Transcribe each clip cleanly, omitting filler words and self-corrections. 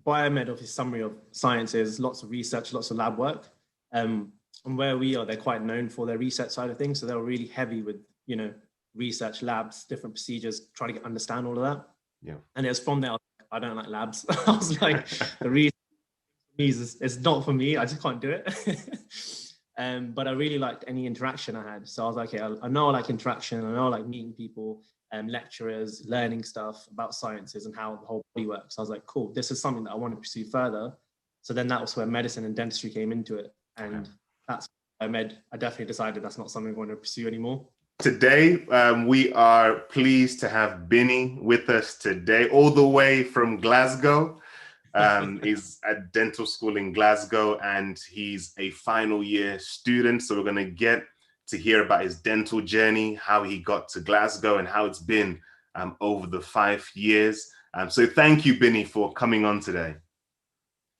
biomed of his summary of sciences, lots of research, lots of lab work. And where we are, they're quite known for their research side of things. So they were really heavy with, research labs, different procedures, trying to understand all of that. Yeah. And it was from there, I don't like labs. I was like, the research is not for me. I just can't do it. But I really liked any interaction I had. So I was like, okay, I know I like interaction. I know I like meeting people, lecturers, learning stuff about sciences and how the whole body works. I was like, cool, this is something that I want to pursue further. So then that was where medicine and dentistry came into it. And that's I definitely decided that's not something I want to pursue anymore. Today, we are pleased to have Bini with us today, all the way from Glasgow. He's at dental school in Glasgow and he's a final year student. So we're going to get to hear about his dental journey, how he got to Glasgow and how it's been over the 5 years. So thank you, Bini, for coming on today.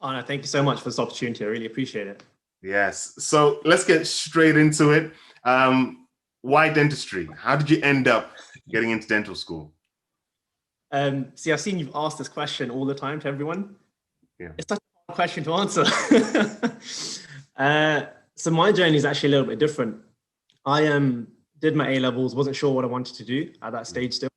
Oh, no, thank you so much for this opportunity. I really appreciate it. Yes. So let's get straight into it. Why dentistry? How did you end up getting into dental school? See, I've seen you've asked this question all the time to everyone. Yeah. It's such a hard question to answer. So my journey is actually a little bit different. I did my A-levels, wasn't sure what I wanted to do at that stage still.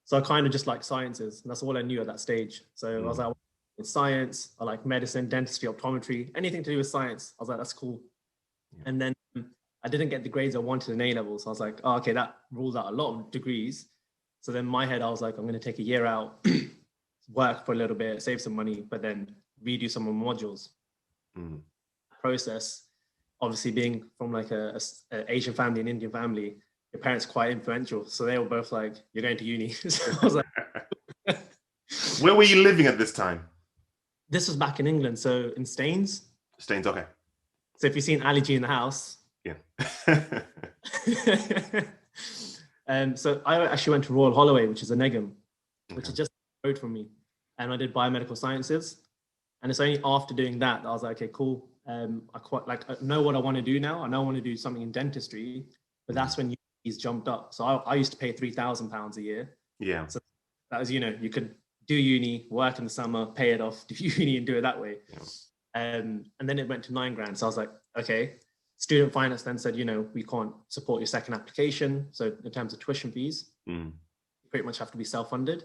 So I kind of just like sciences, and that's all I knew at that stage. So I was like, in science, I like medicine, dentistry, optometry, anything to do with science. I was like, that's cool. Yeah. And then I didn't get the grades I wanted in A-levels. So I was like, oh, okay, that rules out a lot of degrees. So then in my head, I was like, I'm going to take a year out, work for a little bit, save some money, but then redo some of my modules. Process, obviously being from like a Asian family, an Indian family, your parents are quite influential. So they were both like, you're going to uni. So I was like, where were you living at this time? This was back in England. So in Staines. Staines, okay. So if you've seen Ali G in the house. Yeah. So I actually went to Royal Holloway, which is a Negham, which is just a road from me. And I did biomedical sciences. And it's only after doing that I was like, okay, cool. I know what I want to do now. I know I want to do something in dentistry, but that's when he's jumped up. So I used to pay £3,000 a year. Yeah. So that was, you could do uni, work in the summer, pay it off, do uni and do it that way. Yeah. And then it went to £9,000. So I was like, okay. Student finance then said, we can't support your second application. So in terms of tuition fees, you pretty much have to be self-funded.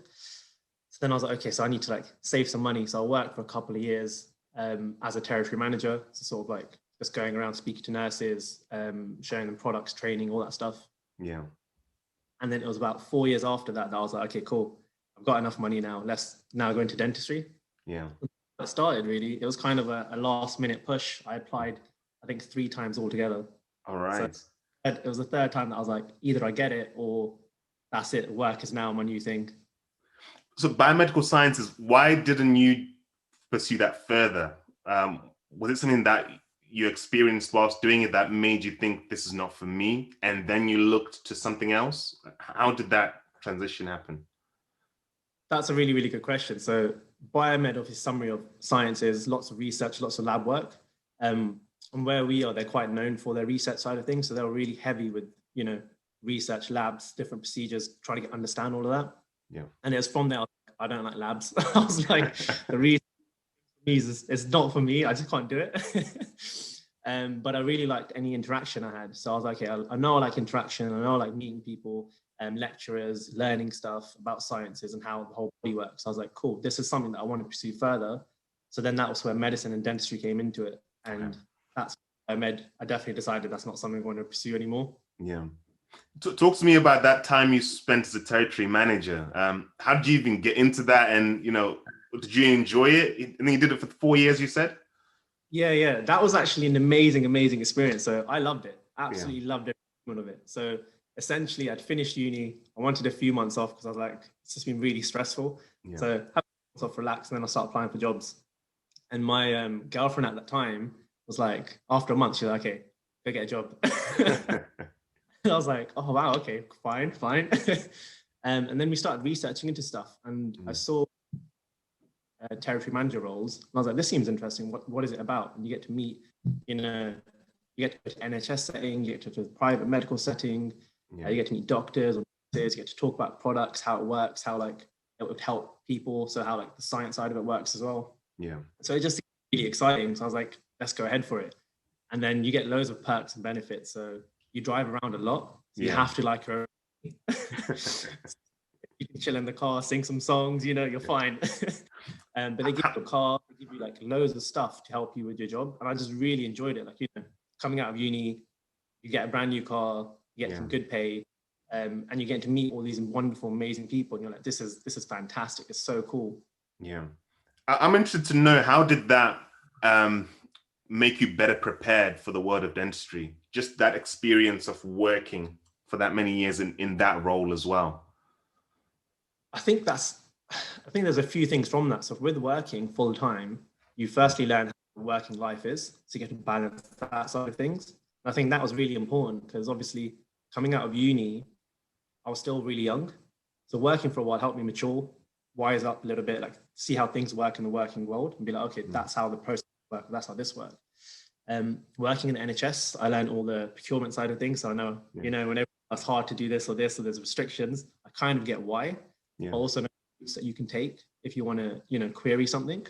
So then I was like, okay, so I need to save some money. So I worked for a couple of years as a territory manager. So sort of just going around speaking to nurses, showing them products, training, all that stuff. Yeah. And then it was about 4 years after that I was like, okay, cool. I've got enough money now. Let's now go into dentistry. Yeah. It started really. It was kind of a last minute push. I applied, I think 3 times altogether. All right. So it was the third time that I was like, either I get it or that's it. Work is now my new thing. So biomedical sciences, why didn't you pursue that further? Was it something that you experienced whilst doing it that made you think this is not for me? And then you looked to something else? How did that transition happen? That's a really, really good question. So biomed of his summary of sciences, lots of research, lots of lab work. And where we are, they're quite known for their research side of things. So they were really heavy with, research labs, different procedures, trying to understand all of that. Yeah. And it was from there, I don't like labs. I was like, the research is not for me. I just can't do it. But I really liked any interaction I had. So I was like, okay, I know I like interaction. I know I like meeting people, lecturers, learning stuff about sciences and how the whole body works. I was like, cool, this is something that I want to pursue further. So then that was where medicine and dentistry came into it. And that's I definitely decided that's not something I want to pursue anymore. Yeah. Talk to me about that time you spent as a territory manager. How did you even get into that? And, did you enjoy it? And you did it for 4 years, you said? Yeah. That was actually an amazing experience. So I loved it. Absolutely loved every moment of it. So essentially I'd finished uni. I wanted a few months off because I was like, it's just been really stressful. Yeah. So have months off, relax, and then I'll start applying for jobs. And my girlfriend at that time was like, after a month, she was like, okay, go get a job. I was like, oh, wow, okay, fine. And then we started researching into stuff, and I saw territory manager roles. And I was like, this seems interesting. What is it about? And you get to meet, you get to go to NHS setting, you get to the private medical setting, you get to meet doctors or nurses, you get to talk about products, how it works, how it would help people. So how the science side of it works as well. Yeah. So it just seemed really exciting. So I was like, let's go ahead for it. And then you get loads of perks and benefits. So you drive around a lot. So you have to like your own. You can chill in the car, sing some songs, you're fine. But they give you a car, they give you like loads of stuff to help you with your job. And I just really enjoyed it. Like, coming out of uni, you get a brand new car, you get some good pay, and you get to meet all these wonderful, amazing people. And you're like, this is fantastic. It's so cool. Yeah. I'm interested to know, how did that make you better prepared for the world of dentistry? Just that experience of working for that many years in that role as well. I think there's a few things from that. So with working full time, you firstly learn how working life is, so you get to balance that side of things. And I think that was really important because obviously coming out of uni, I was still really young. So working for a while helped me mature, wise up a little bit, like see how things work in the working world and be like, okay, that's how the process works, that's how this works. Working in the NHS, I learned all the procurement side of things. So I know, whenever it's hard to do this or there's restrictions, I kind of get why. Yeah. Also know that you can take if you want to, query something.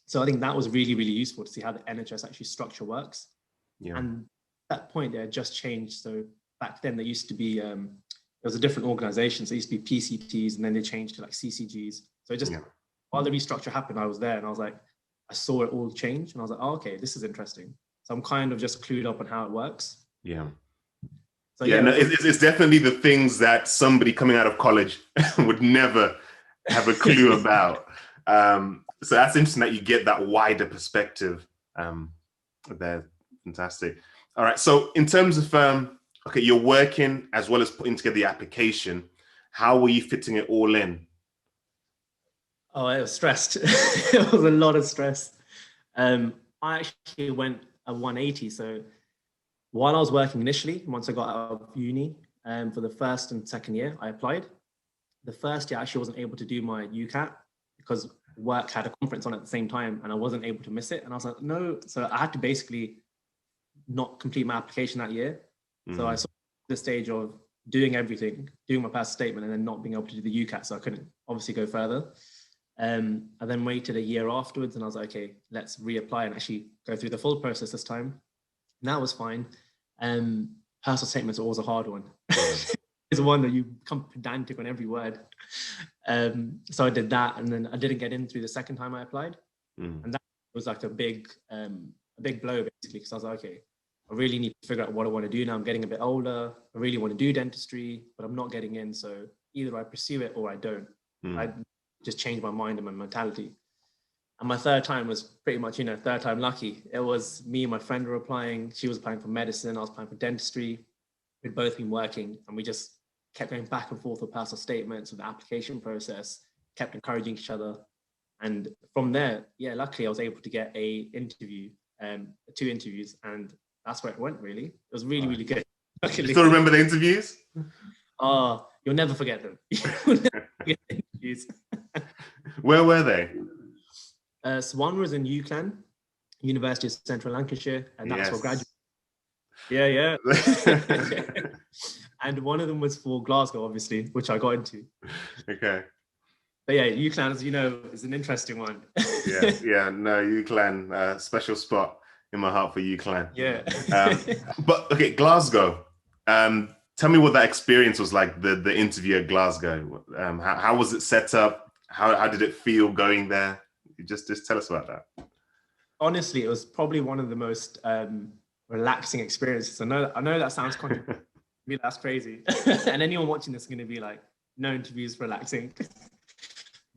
So I think that was really, really useful to see how the NHS actually structure works. Yeah. And at that point, they had just changed. So back then, there used to be, there was a different organization. So it used to be PCTs, and then they changed to like CCGs. So just while the restructure happened, I was there and I was like, I saw it all change. And I was like, oh, okay, this is interesting. So I'm kind of just clued up on how it works. Yeah. So, no, it's definitely the things that somebody coming out of college would never have a clue about. So that's interesting that you get that wider perspective there. Fantastic. All right. So in terms of, okay, you're working as well as putting together the application. How were you fitting it all in? Oh, I was stressed. It was a lot of stress. I actually went a 180. So while I was working initially, once I got out of uni, for the first and second year, I applied. The first year, I actually wasn't able to do my UCAT because work had a conference on at the same time and I wasn't able to miss it. And I was like, no. So I had to basically not complete my application that year. So I saw the stage of doing everything, doing my past statement, and then not being able to do the UCAT. So I couldn't obviously go further. I then waited a year afterwards and I was like, okay, let's reapply and actually go through the full process this time. And that was fine. Personal statements are always a hard one. It's one that you become pedantic on every word. So I did that, and then I didn't get in through the second time I applied. And that was like a big blow, basically, because I was like, okay, I really need to figure out what I want to do now. I'm getting a bit older. I really want to do dentistry, but I'm not getting in. So either I pursue it or I don't. I just changed my mind and my mentality. And my third time was pretty much, third time lucky. It was me and my friend were applying. She was applying for medicine. I was applying for dentistry. We'd both been working, and we just kept going back and forth with personal statements, with the application process, kept encouraging each other. And from there, luckily I was able to get two interviews, and that's where it went, really. It was really, really good. Luckily. You still remember the interviews? Oh, you'll never forget them. You'll never forget the interviews. Where were they? So one was in UCLan, University of Central Lancashire, and that's for graduates. Yeah. And one of them was for Glasgow, obviously, which I got into. Okay. But yeah, UCLan, as you know, is an interesting one. No, UCLan, special spot in my heart for UCLan. Yeah. But okay, Glasgow. Tell me what that experience was like, the interview at Glasgow. How was it set up? How did it feel going there? Just tell us about that. Honestly, it was probably one of the most relaxing experiences. I know that sounds controversial. That's crazy. And anyone watching this is going to be like, no interviews relaxing.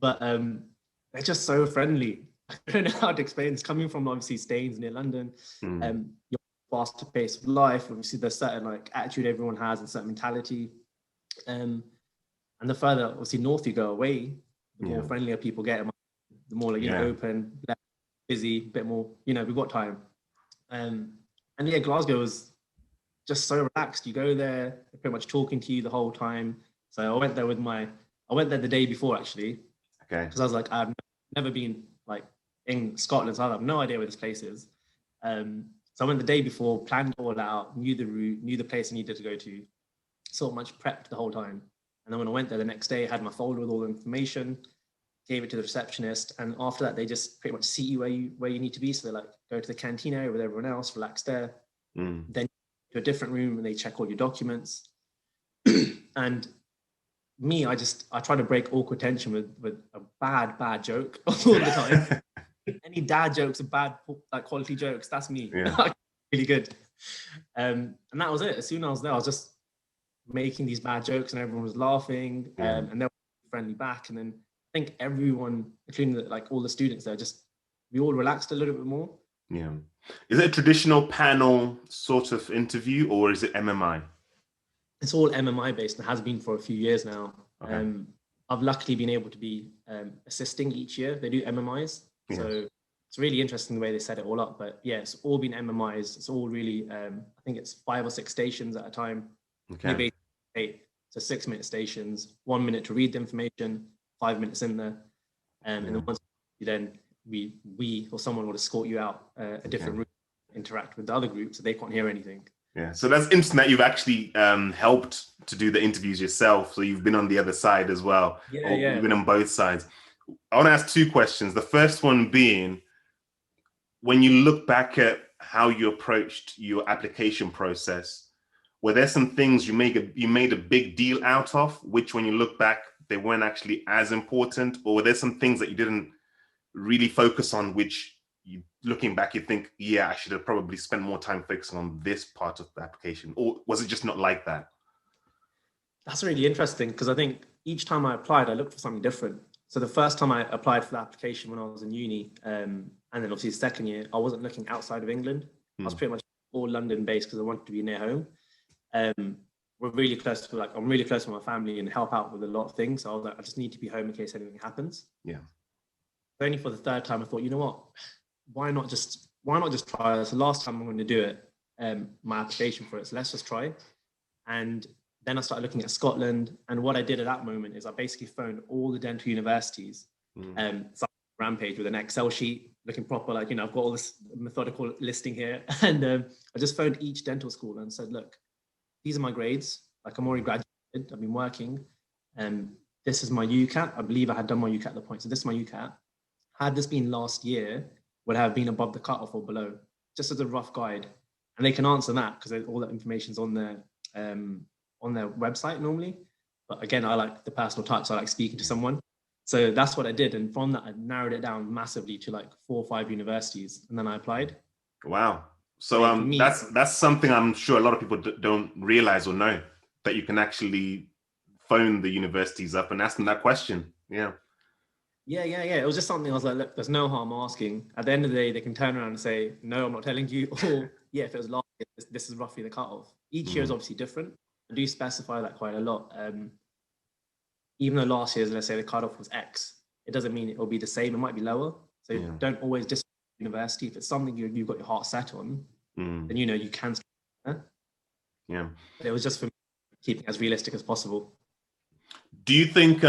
But they're just so friendly. I don't know how to explain this. Coming from obviously Staines near London, you're faster pace of life. Obviously, there's certain like attitude everyone has and certain mentality. And the further obviously north you go away, the more friendlier people get. The more like open, less busy, a bit more. We've got time. And Glasgow was just so relaxed. You go there, they're pretty much talking to you the whole time. So I went there the day before, actually. Okay. Because I was like, I've never been like in Scotland, so I have no idea where this place is. So I went the day before, planned it all out, knew the route, knew the place I needed to go to, so much prepped the whole time. And then when I went there the next day, I had my folder with all the information. gave it to the receptionist, and after that, they just pretty much seat you where you need to be. So they're like, go to the canteen area with everyone else, relax there. Then to a different room and they check all your documents. And me, I try to break awkward tension with a bad joke all the time. Any dad jokes are bad, like quality jokes. That's me. Yeah. Really good. And that was it. As soon as I was there, I was just making these bad jokes and everyone was laughing, and they were friendly back. And then I think everyone, including like all the students there, we all relaxed a little bit more. Yeah. Is it a traditional panel sort of interview, or is it MMI? It's all MMI based and has been for a few years now. Okay. I've luckily been able to be assisting each year. They do MMIs. Yes. So it's really interesting the way they set it all up. But yeah, it's all been MMIs. It's all really, I think it's 5 or 6 stations at a time. Okay. So 6-minute stations, 1 minute to read the information, 5 minutes in there. And then once we or someone will escort you out a different room, interact with the other group so they can't hear anything. Yeah, so that's interesting that you've actually helped to do the interviews yourself. So you've been on the other side as well. You've been on both sides. I want to ask 2 questions. The first one being, when you look back at how you approached your application process, were there some things you made a big deal out of, which when you look back, they weren't actually as important? Or were there some things that you didn't really focus on, which looking back, you think, yeah, I should have probably spent more time focusing on this part of the application? Or was it just not like that? That's really interesting, because I think each time I applied, I looked for something different. So the first time I applied for the application when I was in uni, and then obviously the second year, I wasn't looking outside of England. I was pretty much all London based because I wanted to be near home. I'm really close to my family and help out with a lot of things. So I was like, I just need to be home in case anything happens. Yeah. Only for the third time, I thought, you know what? Why not just try this? The last time I'm going to do it, my application for it. So let's just try. And then I started looking at Scotland. And what I did at that moment is I basically phoned all the dental universities, rampage with an Excel sheet, looking proper, like, I've got all this methodical listing here. And I just phoned each dental school and said, look, these are my grades. Like, I'm already graduated. I've been working. And this is my UCAT. I believe I had done my UCAT at the point. So this is my UCAT. Had this been last year, would have been above the cutoff or below, just as a rough guide. And they can answer that because all that information's on their website normally. But again, I like the personal touch. I like speaking to someone. So that's what I did. And from that, I narrowed it down massively to like 4 or 5 universities. And then I applied. Wow. So that's something I'm sure a lot of people don't realize or know, that you can actually phone the universities up and ask them that question. Yeah. Yeah. It was just something I was like, look, there's no harm asking. At the end of the day, they can turn around and say, no, I'm not telling you. Or yeah, if it was last year, this is roughly the cutoff. Each year is obviously different. I do specify that quite a lot. Even though last year's, let's say the cutoff was X, it doesn't mean it will be the same. It might be lower. So don't always just university. If it's something you've got your heart set on, then you can. Yeah. But it was just for me, keeping it as realistic as possible. Do you think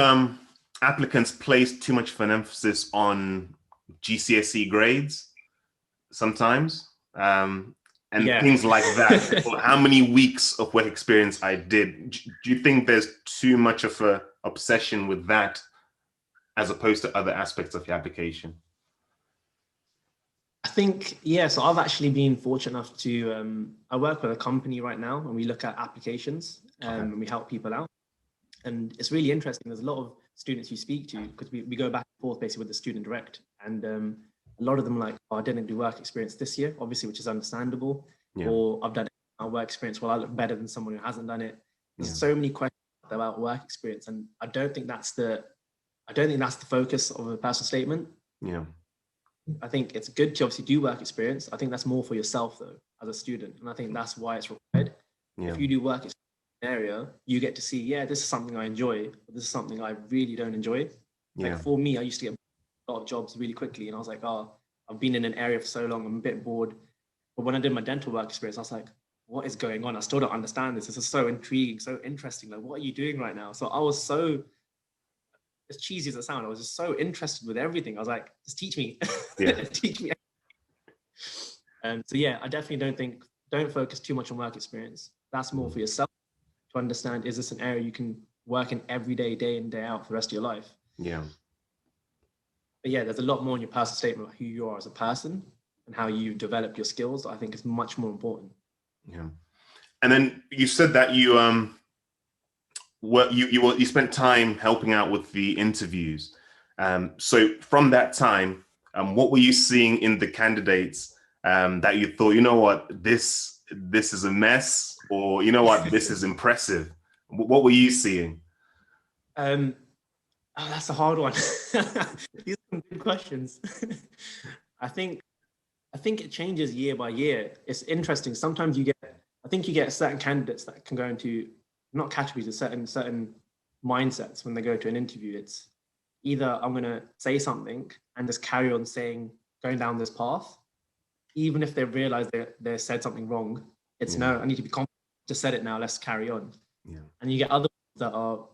applicants place too much of an emphasis on GCSE grades sometimes? And things like that. How many weeks of work experience I did. Do you think there's too much of a obsession with that as opposed to other aspects of your application? I think, so I've actually been fortunate enough to, I work with a company right now and we look at applications and we help people out. And it's really interesting. There's a lot of students you speak to, because we go back and forth basically with the student direct. And a lot of them are like, I didn't do work experience this year, obviously, which is understandable. Yeah. Or I've done my work experience, well, I look better than someone who hasn't done it. There's so many questions about work experience. And I don't think that's the focus of a personal statement. Yeah. I think it's good to obviously do work experience. I think that's more for yourself though, as a student. And I think that's why it's required. Yeah. If you do work experience in an area, you get to see, this is something I enjoy, but this is something I really don't enjoy. Like for me, I used to get a lot of jobs really quickly. And I was like, I've been in an area for so long, I'm a bit bored. But when I did my dental work experience, I was like, what is going on? I still don't understand this. This is so intriguing, so interesting. Like, what are you doing right now? So I was so, as cheesy as it sounds, I was just so interested with everything. I was like, just teach me. Teach me. So I definitely don't focus too much on work experience. That's more for yourself to understand, is this an area you can work in every day, day in, day out for the rest of your life? Yeah. But yeah, there's a lot more in your personal statement about who you are as a person and how you develop your skills. I think is much more important. Yeah. And then you said that you spent time helping out with the interviews. So from that time, what were you seeing in the candidates that you thought, you know what, this is a mess, or you know what, this is impressive? What were you seeing? Oh, that's a hard one. These are some good questions. I think it changes year by year. It's interesting. Sometimes I think you get certain candidates that can go into not categories, but certain mindsets when they go to an interview. It's either I'm going to say something and just carry on going down this path, even if they realize they said something wrong. It's no, I need to be confident. Just said it now. Let's carry on. Yeah. And you get other that are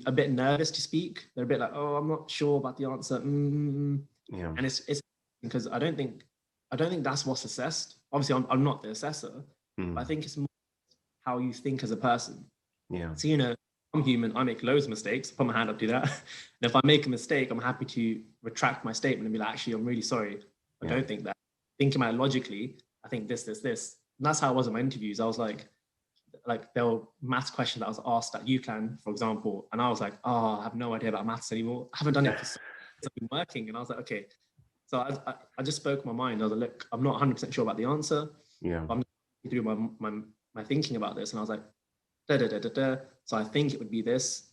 a bit nervous to speak. They're a bit like, oh, I'm not sure about the answer. Yeah. And it's because I don't think that's what's assessed. Obviously, I'm not the assessor, but I think it's more how you think as a person. Yeah. So, I'm human. I make loads of mistakes. Put my hand up, do that. And if I make a mistake, I'm happy to retract my statement and be like, actually, I'm really sorry. I don't think that. Thinking about it logically, I think this. And that's how I was in my interviews. I was like there were maths questions that I was asked at UCLan, for example, and I was like, oh, I have no idea about maths anymore. I haven't done it for so long. It's been working. And I was like, okay. So I just spoke my mind. I was like, look, I'm not 100% sure about the answer. Yeah. I'm through my thinking about this, and I was like, So I think it would be this.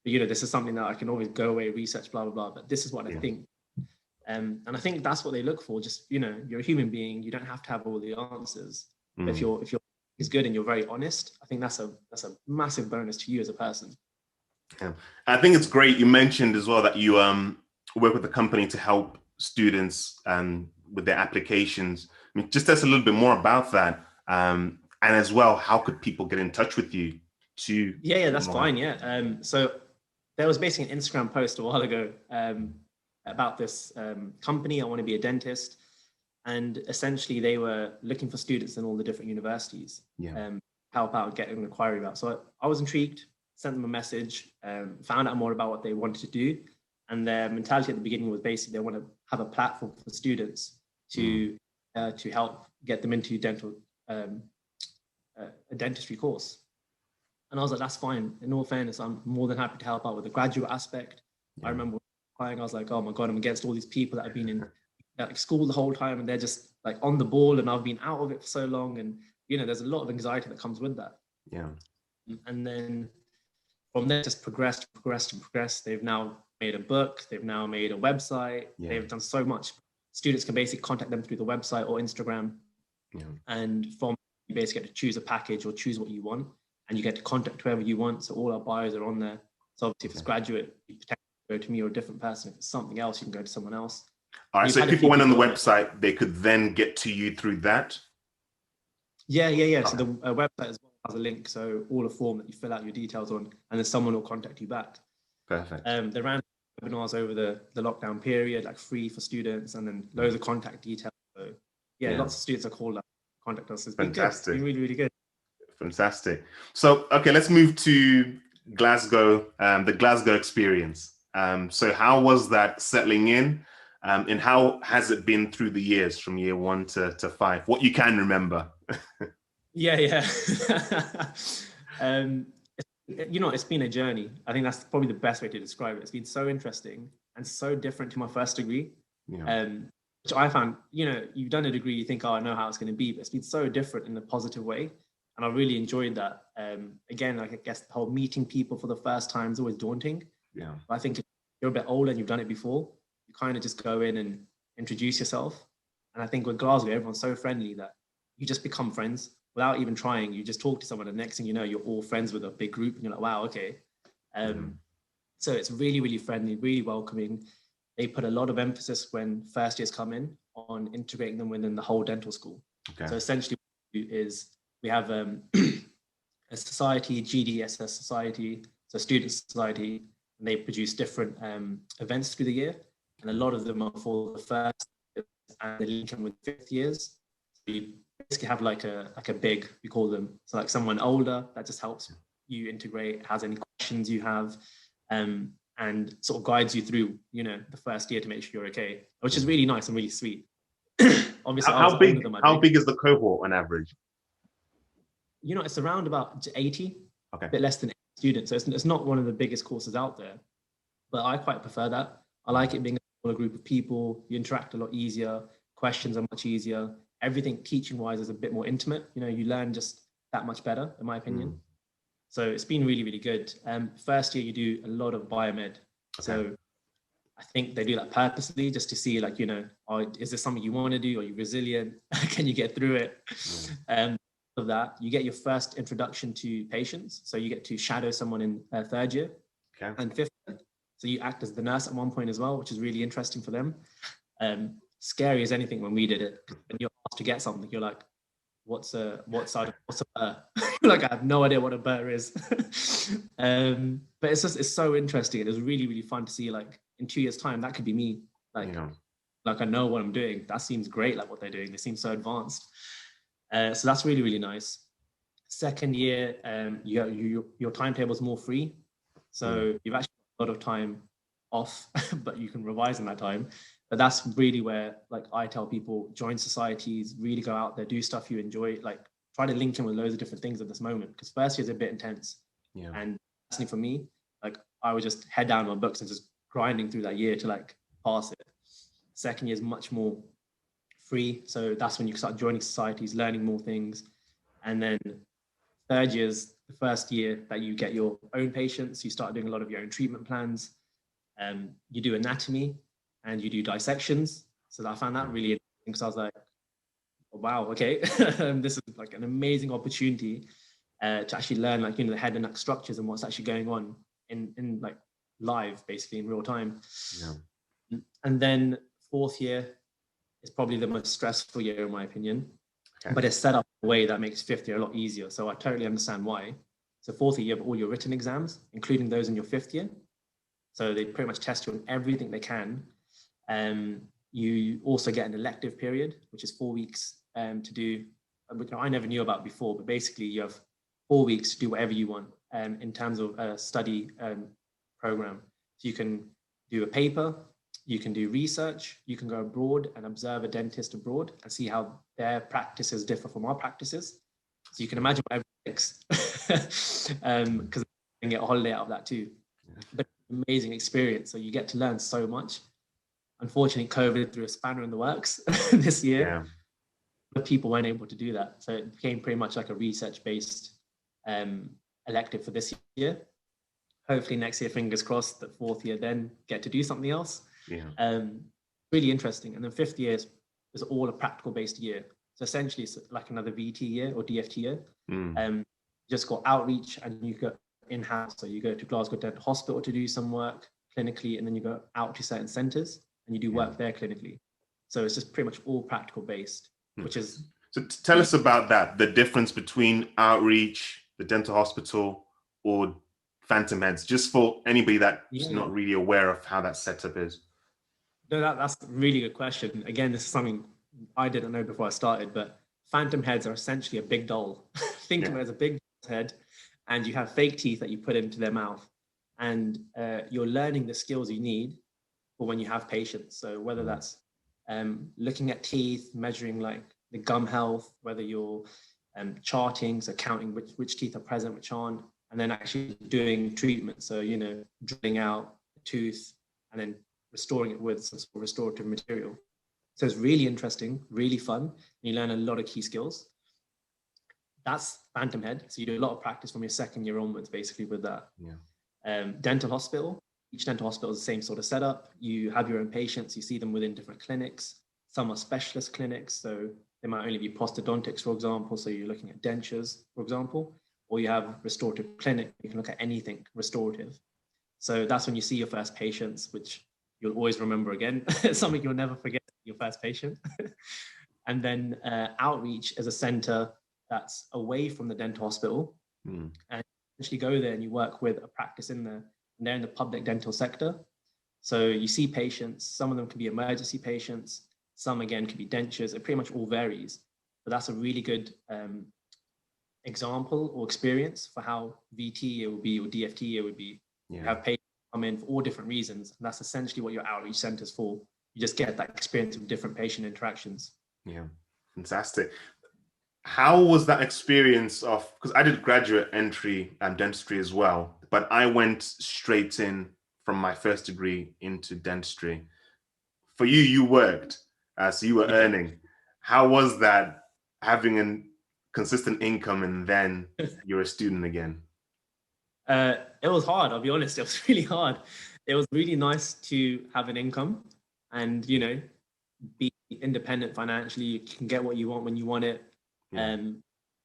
But, this is something that I can always go away, research, blah, blah, blah. But this is what I think. And I think that's what they look for. Just, you're a human being. You don't have to have all the answers. But if you're is good and you're very honest, I think that's a massive bonus to you as a person. Yeah. I think it's great. You mentioned as well that you work with a company to help students with their applications. I mean, just tell us a little bit more about that. And as well, how could people get in touch with you to? Yeah, that's fine. Yeah. So there was basically an Instagram post a while ago about this company. I want to be a dentist. And essentially they were looking for students in all the different universities, help out, get an inquiry about. So I was intrigued, sent them a message, found out more about what they wanted to do. And their mentality at the beginning was basically they want to have a platform for students to help get them into a dentistry course. And I was like, that's fine. In all fairness, I'm more than happy to help out with the graduate aspect. I remember crying, I was like, oh my God, I'm against all these people that have been in school the whole time and they're just like on the ball and I've been out of it for so long. And, there's a lot of anxiety that comes with that. Yeah. And then from there, just progressed. They've now made a book. They've now made a website. Yeah. They've done so much. Students can basically contact them through the website or Instagram. Yeah. And from you basically get to choose a package or choose what you want. And you get to contact whoever you want. So all our bios are on there. So obviously if it's graduate, you potentially go to me or a different person. If it's something else, you can go to someone else. All right, so if people went on the website, they could then get to you through that? Yeah. Okay. So the website as well has a link. So all a form that you fill out your details on, and then someone will contact you back. Perfect. They ran webinars over the lockdown period, like free for students, and then loads of contact details. So lots of students are called up, contact us. It's been fantastic. Good. It's been really, really good. Fantastic. So, okay, let's move to Glasgow, the Glasgow experience. So how was that settling in? And how has it been through the years from year 1 to 5? What you can remember? Yeah. It's been a journey. I think that's probably the best way to describe it. It's been so interesting and so different to my first degree. Yeah. Which I found, you've done a degree, you think, oh, I know how it's going to be, but it's been so different in a positive way. And I really enjoyed that. Again, I guess the whole meeting people for the first time is always daunting. Yeah. But I think if you're a bit older and you've done it before, you kind of just go in and introduce yourself. And I think with Glasgow, everyone's so friendly that you just become friends without even trying. You just talk to someone, and the next thing you know, you're all friends with a big group, and you're like, wow, okay. So it's really, really friendly, really welcoming. They put a lot of emphasis when first years come in on integrating them within the whole dental school. Okay. So essentially what we do is we have a society, GDSS society, so student society, and they produce different events through the year. And a lot of them are for the first and they link in with 5th years. So you basically have like a big, we call them, so like someone older that just helps you integrate, has any questions you have. and sort of guides you through, you know, the first year to make sure you're okay, which is really nice and really sweet. Obviously, How big is the cohort on average? You know, it's around about 80, Okay. a bit less than 80 students. So it's not one of the biggest courses out there, but I quite prefer that. I like it being a smaller group of people. You interact a lot easier. Questions are much easier. Everything teaching wise is a bit more intimate. You know, you learn just that much better, in my opinion. So it's been really, really good. First year, you do a lot of biomed. Okay. So I think they do that purposely just to see, like, you know, is this something you want to do? Are you resilient? Can you get through it? Of that, you get your first introduction to patients. So you get to shadow someone in third year and fifth year. So you act as the nurse at one point as well, which is really interesting for them. Scary as anything when we did it. When you're asked to get something, you're like, what's a burr? Like, I have no idea what a burr is. But it's so interesting. It was really, really fun to see, like, in 2 years' time, that could be me. Like I know what I'm doing. That seems great, like what they're doing. They seem so advanced. So that's really, really nice. Second year, your timetable is more free. So you've actually got a lot of time off, but you can revise in that time. But that's really where, like, I tell people, join societies, really go out there, do stuff you enjoy, like try to link in with loads of different things at this moment, because first year is a bit intense. And personally for me, like, I would just head down my books and just grinding through that year to, like, pass it. Second year is much more free. So that's when you start joining societies, learning more things. And then third year is the first year that you get your own patients. You start doing a lot of your own treatment plans. You do anatomy and you do dissections. So I found that really interesting, because I was like, oh, wow, okay, this is like an amazing opportunity to actually learn, like, you know, the head and neck structures and what's actually going on in like live, basically in real time. And then fourth year is probably the most stressful year in my opinion, but it's set up in a way that makes fifth year a lot easier. So I totally understand why. So fourth year, you have all your written exams, including those in your fifth year. So they pretty much test you on everything they can. You also get an elective period, which is 4 weeks to do, which I never knew about before, but basically you have 4 weeks to do whatever you want in terms of a study program. So you can do a paper, you can do research, you can go abroad and observe a dentist abroad and see how their practices differ from our practices. So you can imagine what everyone thinks, because you can get a holiday out of that too. But amazing experience. So you get to learn so much. Unfortunately, COVID threw a spanner in the works this year. But people weren't able to do that. So it became pretty much like a research-based elective for this year. Hopefully next year, fingers crossed, that fourth year then get to do something else. Really interesting. And then fifth year is all a practical-based year. So essentially, it's like another VT year or DFT year. You just got outreach and you go in-house. So you go to Glasgow Dental Hospital to do some work clinically, and then you go out to certain centres and you do work there clinically. So it's just pretty much all practical-based, which is... So tell us about that, the difference between outreach, the dental hospital, or phantom heads, just for anybody that's not really aware of how that setup is. No, that's a really good question. Again, this is something I didn't know before I started, but phantom heads are essentially a big doll. Think of it as a big head, and you have fake teeth that you put into their mouth, and you're learning the skills you need for when you have patients. So whether that's looking at teeth, measuring like the gum health, whether you're charting, so counting which teeth are present, which aren't, and then actually doing treatment. So, you know, drilling out the tooth and then restoring it with some sort of restorative material. So it's really interesting, really fun. And you learn a lot of key skills. That's phantom head. So you do a lot of practice from your second year onwards, basically, with that. Dental hospital. Each dental hospital is the same sort of setup. You have your own patients. You see them within different clinics. Some are specialist clinics. So they might only be prosthodontics, for example. So you're looking at dentures, for example. Or you have restorative clinic. You can look at anything restorative. So that's when you see your first patients, which you'll always remember again. It's something you'll never forget, your first patient. And then outreach is a center that's away from the dental hospital. And you actually go there and you work with a practice in there, and they're in the public dental sector. So you see patients, some of them can be emergency patients, some again can be dentures. It pretty much all varies, but that's a really good example or experience for how VT it would be or DFT it would be. You have patients come in for all different reasons. And that's essentially what your outreach center is for. You just get that experience of different patient interactions. Yeah, fantastic. How was that experience of, because I did graduate entry and dentistry as well, but I went straight in from my first degree into dentistry. For you, you worked, so you were earning. How was that, having a consistent income and then you're a student again? It was hard, I'll be honest. It was really hard. It was really nice to have an income and, you know, be independent financially. You can get what you want when you want it. Yeah.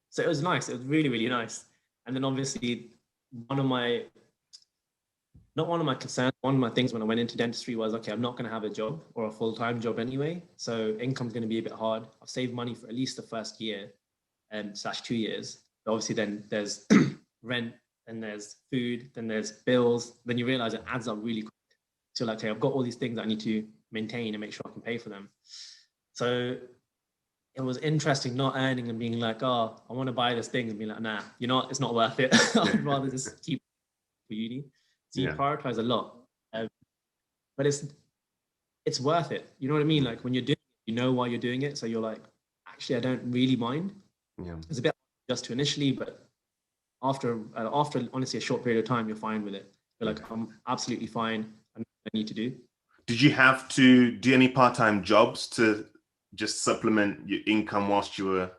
So it was nice. It was really, really nice. And then obviously not one of my concerns, one of my things when I went into dentistry was, okay, I'm not going to have a job or a full-time job anyway. So income's going to be a bit hard. I've saved money for at least the first year / 2 years. But obviously then there's rent, then there's food, then there's bills. Then you realize it adds up really quick. So like, okay, I've got all these things I need to maintain and make sure I can pay for them. So it was interesting not earning and being like, oh, I want to buy this thing, and being like, nah, it's not worth it. I'd rather just keep for uni. So you prioritize a lot, but it's worth it. You know what I mean? Like when you're doing it, you know why you're doing it. So you're like, actually, I don't really mind. Yeah. It's a bit just to initially, but after honestly a short period of time, you're fine with it. You're like, I'm absolutely fine. I know what I need to do. Did you have to do any part-time jobs to just supplement your income whilst you were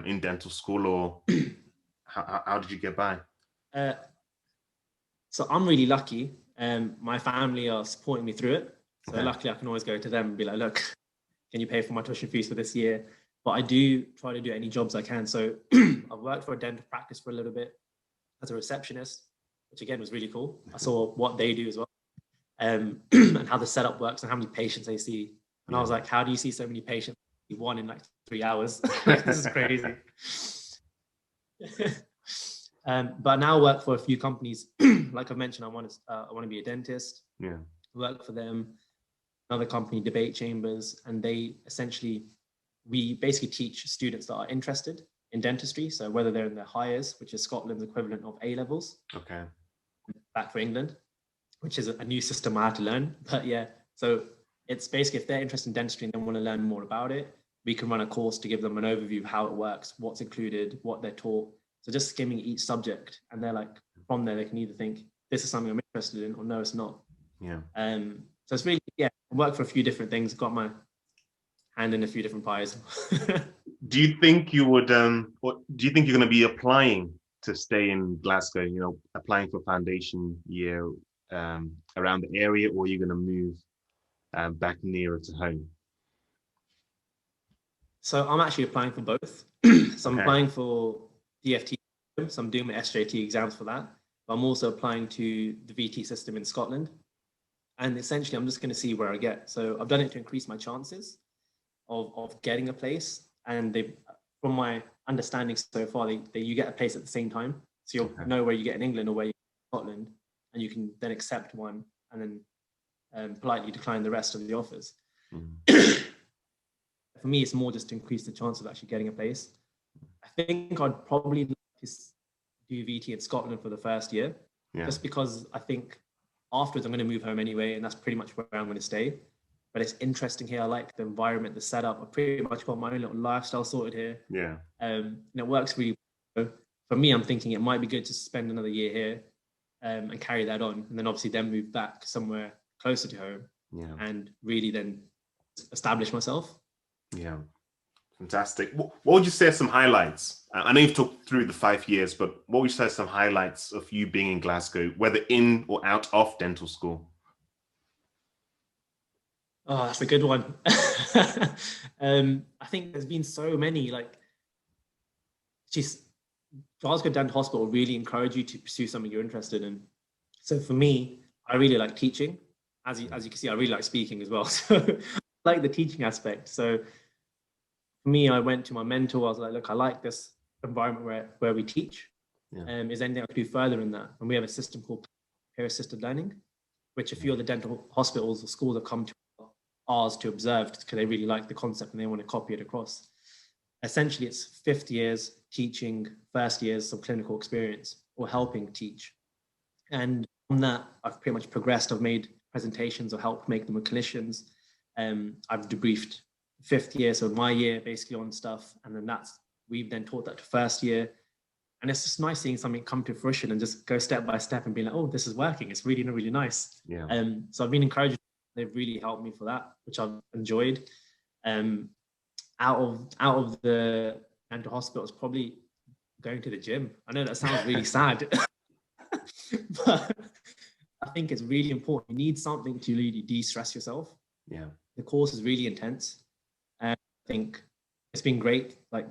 in dental school, or how did you get by? So I'm really lucky. My family are supporting me through it. So Okay. luckily I can always go to them and be like, look, can you pay for my tuition fees for this year? But I do try to do any jobs I can. So I've worked for a dental practice for a little bit as a receptionist, which again was really cool. I saw what they do as well, and how the setup works and how many patients they see. And I was like, how do you see so many patients? One in like 3 hours. This is crazy. But now I work for a few companies. Like I mentioned, I want to be a dentist. Yeah. Work for them. Another company, Debate Chambers, and we basically teach students that are interested in dentistry. So whether they're in their Highers, which is Scotland's equivalent of A levels. Okay. Back for England, which is a new system I had to learn. But yeah, so it's basically if they're interested in dentistry and they want to learn more about it, we can run a course to give them an overview of how it works, what's included, what they're taught. So just skimming each subject, and they're like, from there they can either think this is something I'm interested in, or no, it's not. Yeah. So it's really, I work for a few different things, got my hand in a few different pies. Do you think you would or do you think you're going to be applying to stay in Glasgow, you know, applying for foundation year around the area, or are you going to move back nearer to home? So I'm actually applying for both. So I'm applying for DFT, so I'm doing my SJT exams for that. But I'm also applying to the VT system in Scotland. And essentially, I'm just going to see where I get. So I've done it to increase my chances of getting a place. And from my understanding so far, you get a place at the same time. So you'll know where you get in England or where you get in Scotland, and you can then accept one and then politely decline the rest of the offers. For me, it's more just to increase the chance of actually getting a place. I think I'd probably like to do VT in Scotland for the first year, just because I think afterwards I'm going to move home anyway, and that's pretty much where I'm going to stay. But it's interesting here. I like the environment, the setup. I've pretty much got my own little lifestyle sorted here. Yeah. And it works really well. For me, I'm thinking it might be good to spend another year here and carry that on, and then obviously then move back somewhere closer to home and really then establish myself. Yeah. Fantastic. What would you say are some highlights? I know you've talked through the 5 years, but what would you say are some highlights of you being in Glasgow, whether in or out of dental school? Oh, that's a good one. I think there's been so many, like, Glasgow Dental Hospital really encourage you to pursue something you're interested in. So for me, I really like teaching. As you can see, I really like speaking as well. So I like the teaching aspect. So for me, I went to my mentor. I was like, look, I like this environment where we teach. Is there anything I could do further in that? And we have a system called peer-assisted learning, which a few of the dental hospitals or schools have come to ours to observe because they really like the concept and they want to copy it across. Essentially, it's 5th years teaching, 1st years some clinical experience or helping teach. And from that, I've pretty much progressed. I've made presentations or helped make them with clinicians. I've debriefed 5th year, so my year basically on stuff. And then we've then taught that to 1st year. And it's just nice seeing something come to fruition and just go step by step and be like, oh, this is working. It's really, really nice. Yeah. So I've been encouraged. They've really helped me for that, which I've enjoyed. Out of the dental hospital, it's probably going to the gym. I know that sounds really sad, but I think it's really important. You need something to really de-stress yourself. Yeah. The course is really intense. And I think it's been great. Like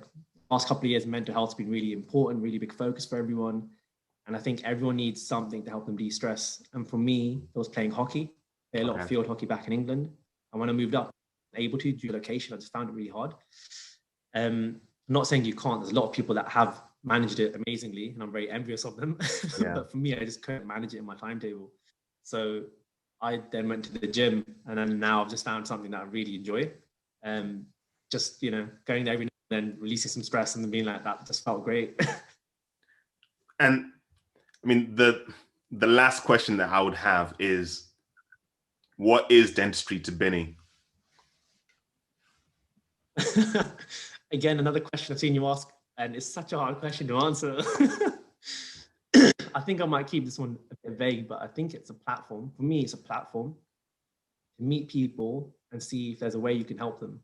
last couple of years, mental health has been really important, really big focus for everyone. And I think everyone needs something to help them de-stress. And for me, it was playing hockey. I played a lot of field hockey back in England. And when I moved up, able to due to location, I just found it really hard. I'm not saying you can't. There's a lot of people that have managed it amazingly, and I'm very envious of them. Yeah. But for me, I just couldn't manage it in my timetable. So I then went to the gym, and then now I've just found something that I really enjoy. Just, you know, going there every now and then, releasing some stress, and then being like, that just felt great. And I mean, the last question that I would have is, what is dentistry to Bini? Again, another question I've seen you ask, and it's such a hard question to answer. I think I might keep this one a bit vague, but I think it's a platform. For me, it's a platform to meet people and see if there's a way you can help them.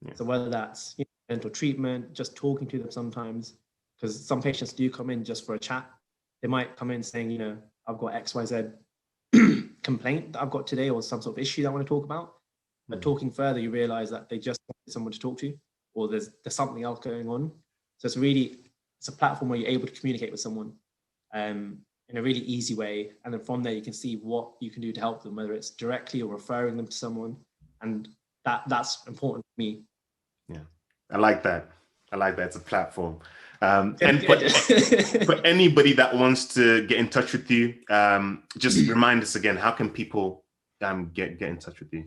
Yeah. So whether that's, you know, dental treatment, just talking to them sometimes, because some patients do come in just for a chat. They might come in saying, you know, I've got XYZ complaint that I've got today, or some sort of issue that I want to talk about. But talking further, you realize that they just want someone to talk to, or there's something else going on. So it's a platform where you're able to communicate with someone in a really easy way. And then from there, you can see what you can do to help them, whether it's directly or referring them to someone. And that's important to me. Yeah. I like that. It's a platform. And for anybody that wants to get in touch with you, just remind us again, how can people get in touch with you?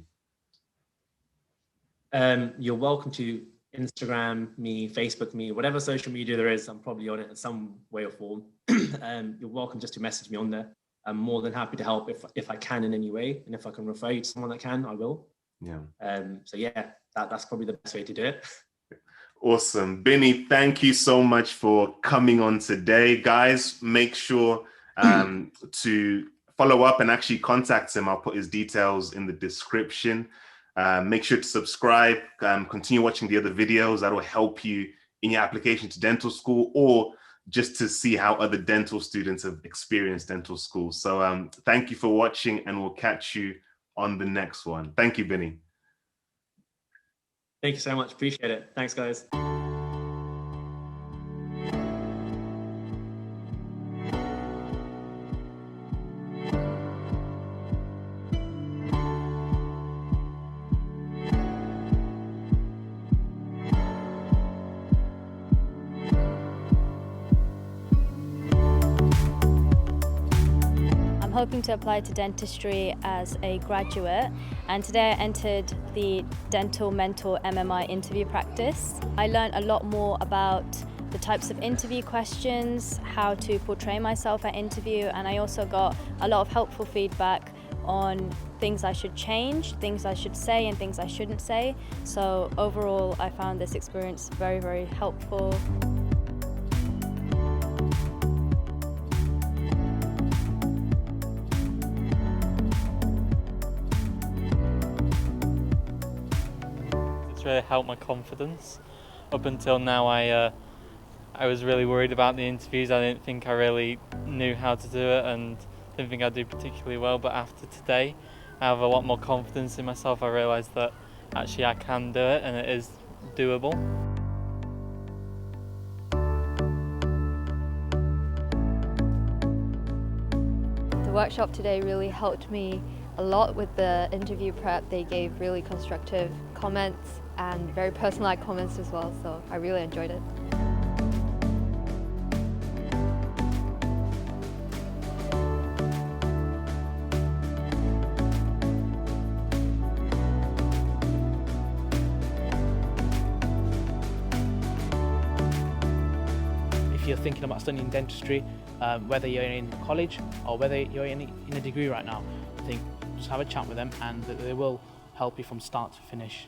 You're welcome to Instagram me, Facebook me, whatever social media there is. I'm probably on it in some way or form. You're welcome just to message me on there. I'm more than happy to help if I can in any way, and if I can refer you to someone that can, I will. Yeah. So yeah, that's probably the best way to do it. Awesome. Bini, thank you so much for coming on today. Guys, make sure to follow up and actually contact him. I'll put his details in the description. Make sure to subscribe, continue watching the other videos that will help you in your application to dental school, or just to see how other dental students have experienced dental school. So thank you for watching, and we'll catch you on the next one. Thank you, Bini. Thank you so much. Appreciate it. Thanks, guys. I'm hoping to apply to dentistry as a graduate, and today I entered the Dental Mentor MMI interview practice. I learned a lot more about the types of interview questions, how to portray myself at interview, and I also got a lot of helpful feedback on things I should change, things I should say, and things I shouldn't say. So overall, I found this experience very, very helpful. It's really helped my confidence. Up until now, I was really worried about the interviews. I didn't think I really knew how to do it, and didn't think I'd do particularly well. But after today, I have a lot more confidence in myself. I realised that actually I can do it, and it is doable. The workshop today really helped me a lot with the interview prep. They gave really constructive comments and very personalized comments as well, so I really enjoyed it. If you're thinking about studying dentistry, whether you're in college or whether you're in a degree right now, I think just have a chat with them and they will help you from start to finish.